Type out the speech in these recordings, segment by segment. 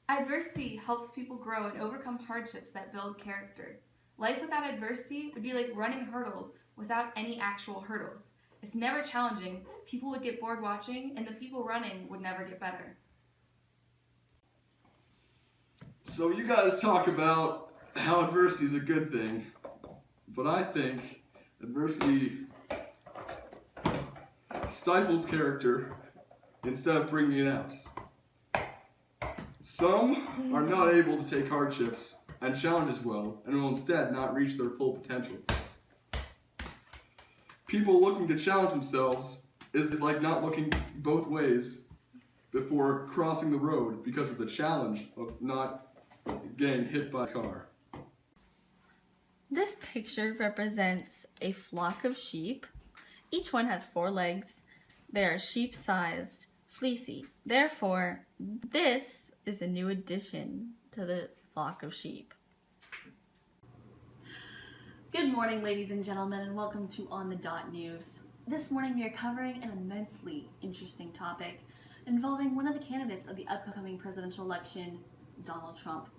Adversity helps people grow and overcome hardships that build character. Life without adversity would be like running hurdles without any actual hurdles. It's never challenging, people would get bored watching, and the people running would never get better. So you guys talk about how adversity is a good thing, but I think adversity stifles character instead of bringing it out. Some are not able to take hardships and challenges well, and will instead not reach their full potential. People looking to challenge themselves is like not looking both ways before crossing the road because of the challenge of not getting hit by a car. This picture represents a flock of sheep. Each one has 4 legs. They are sheep-sized, fleecy. Therefore, this is a new addition to the flock of sheep. Good morning, ladies and gentlemen, and welcome to On the Dot News. This morning we are covering an immensely interesting topic involving one of the candidates of the upcoming presidential election, Donald Trump.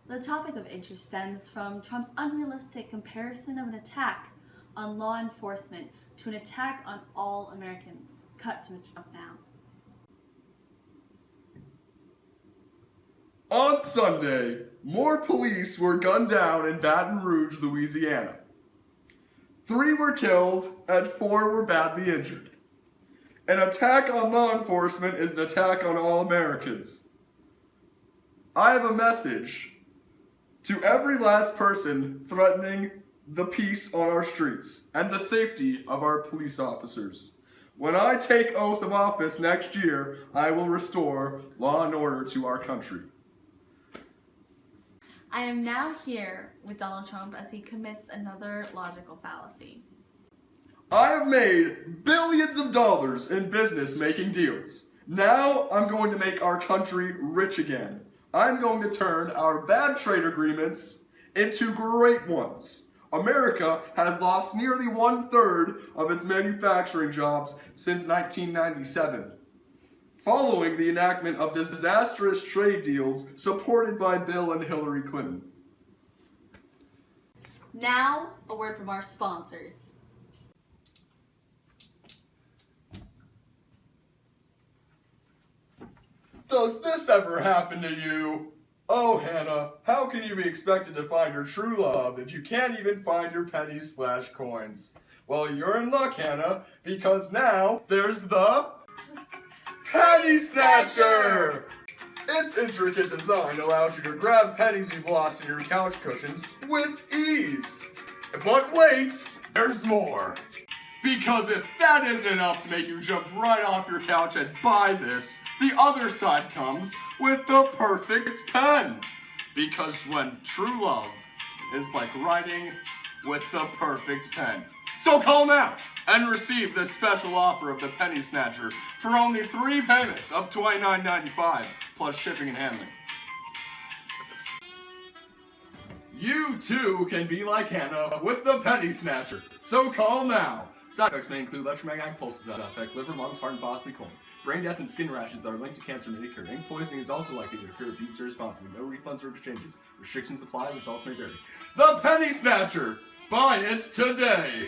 The topic of interest stems from Trump's unrealistic comparison of an attack on law enforcement to an attack on all Americans. Cut to Mr. Trump now. On Sunday, more police were gunned down in Baton Rouge, Louisiana. 3 were killed and 4 were badly injured. An attack on law enforcement is an attack on all Americans. I have a message to every last person threatening the peace on our streets and the safety of our police officers. When I take oath of office next year, I will restore law and order to our country. I am now here with Donald Trump as he commits another logical fallacy. I have made billions of dollars in business making deals. Now I'm going to make our country rich again. I'm going to turn our bad trade agreements into great ones. America has lost nearly 1/3 of its manufacturing jobs since 1997. Following the enactment of disastrous trade deals supported by Bill and Hillary Clinton. Now, a word from our sponsors. Does this ever happen to you? Oh, Hannah, how can you be expected to find your true love if you can't even find your pennies/coins? Well, you're in luck, Hannah, because now there's the Penny Snatcher! Its intricate design allows you to grab pennies you've lost in your couch cushions with ease. But wait, there's more. Because if that isn't enough to make you jump right off your couch and buy this, the other side comes with the perfect pen. Because when true love is like writing with the perfect pen. So call now and receive this special offer of the Penny Snatcher for only 3 payments of $29.95 plus shipping and handling. You too can be like Hannah with the Penny Snatcher. So call now. Side effects may include electromagnetic pulses that affect liver, lungs, heart, and possibly colon. Brain death and skin rashes that are linked to cancer may occur. Ink poisoning is also likely to occur if used irresponsibly. No refunds or exchanges. Restrictions apply, which also may vary. The Penny Snatcher! Buy it today!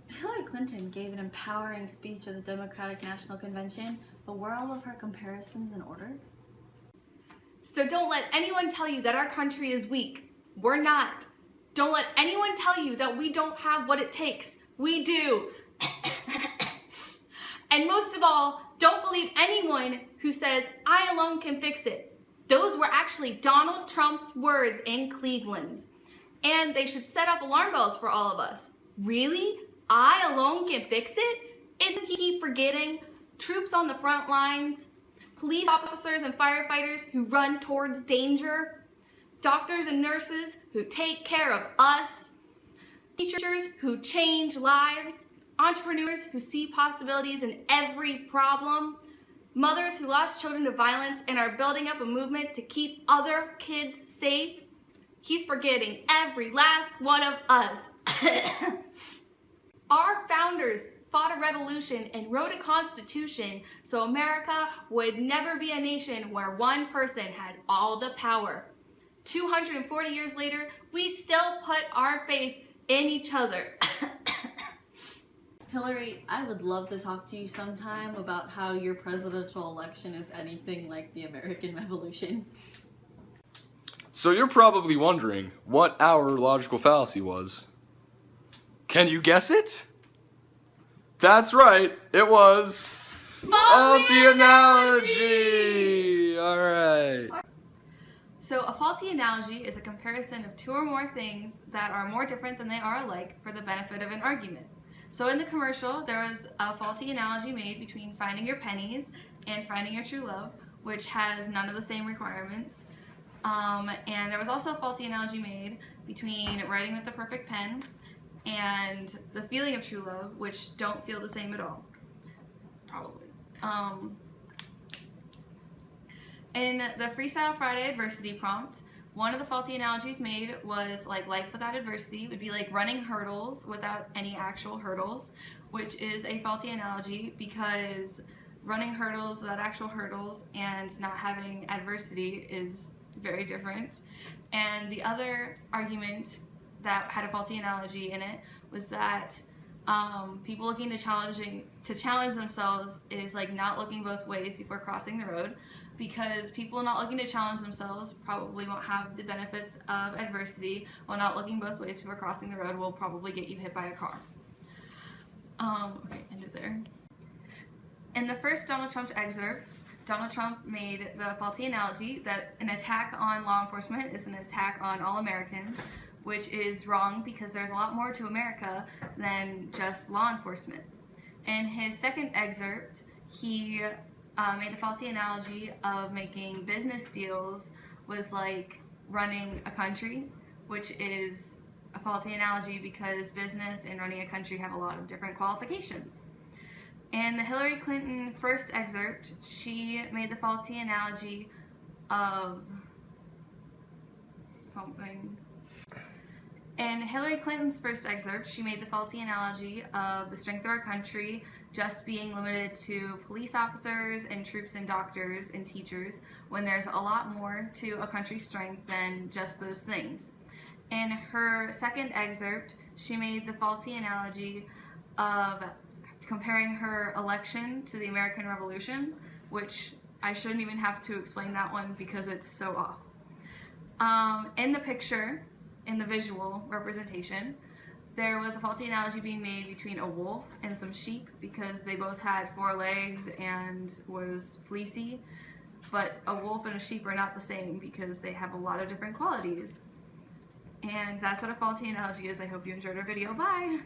Hillary Clinton gave an empowering speech at the Democratic National Convention, but were all of her comparisons in order? So don't let anyone tell you that our country is weak. We're not. Don't let anyone tell you that we don't have what it takes. We do. And most of all, don't believe anyone who says, I alone can fix it. Those were actually Donald Trump's words in Cleveland. And they should set up alarm bells for all of us. Really? I alone can fix it? Isn't he forgetting troops on the front lines, police officers and firefighters who run towards danger, doctors and nurses who take care of us, teachers who change lives, entrepreneurs who see possibilities in every problem, mothers who lost children to violence and are building up a movement to keep other kids safe? He's forgetting every last one of us. Our founders fought a revolution and wrote a constitution so America would never be a nation where one person had all the power. 240 years later, we still put our faith in each other. Hillary, I would love to talk to you sometime about how your presidential election is anything like the American Revolution. So you're probably wondering what our logical fallacy was. Can you guess it? That's right, it was faulty analogy. All right. So a faulty analogy is a comparison of two or more things that are more different than they are alike for the benefit of an argument. So in the commercial, there was a faulty analogy made between finding your pennies and finding your true love, which has none of the same requirements. And there was also a faulty analogy made between writing with the perfect pen and the feeling of true love, which don't feel the same at all. Probably. In the Freestyle Friday adversity prompt, one of the faulty analogies made was like life without adversity would be like running hurdles without any actual hurdles, which is a faulty analogy because running hurdles without actual hurdles and not having adversity is very different. And the other argument that had a faulty analogy in it was that people looking to challenge themselves is like not looking both ways before crossing the road, because people not looking to challenge themselves probably won't have the benefits of adversity, while not looking both ways before crossing the road will probably get you hit by a car. Okay, end it there. In the first Donald Trump excerpt, Donald Trump made the faulty analogy that an attack on law enforcement is an attack on all Americans, which is wrong because there's a lot more to America than just law enforcement. In his second excerpt, he made the faulty analogy of making business deals was like running a country, which is a faulty analogy because business and running a country have a lot of different qualifications. In the Hillary Clinton first excerpt, she made the faulty analogy of something. In Hillary Clinton's first excerpt, she made the faulty analogy of the strength of our country just being limited to police officers and troops and doctors and teachers, when there's a lot more to a country's strength than just those things. In her second excerpt, she made the faulty analogy of comparing her election to the American Revolution, which I shouldn't even have to explain that one because it's so off. In the picture, in the visual representation, there was a faulty analogy being made between a wolf and some sheep because they both had 4 legs and was fleecy, but a wolf and a sheep are not the same because they have a lot of different qualities. And that's what a faulty analogy is. I hope you enjoyed our video. Bye!